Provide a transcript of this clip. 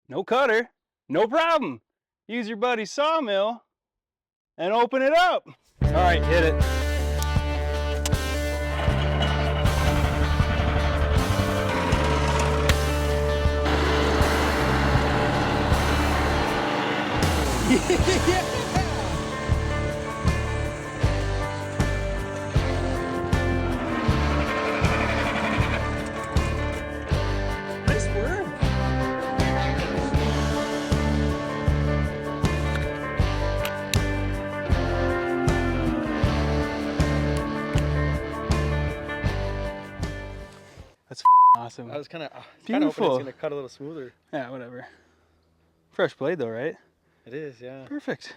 no cutter, no problem. Use your buddy's sawmill and open it up. All right, hit it. Yeah. Nice worm. That's awesome. I was kind of hoping Beautiful. it's gonna cut a little smoother. Yeah, whatever. Fresh blade though, right? It is, yeah. Perfect.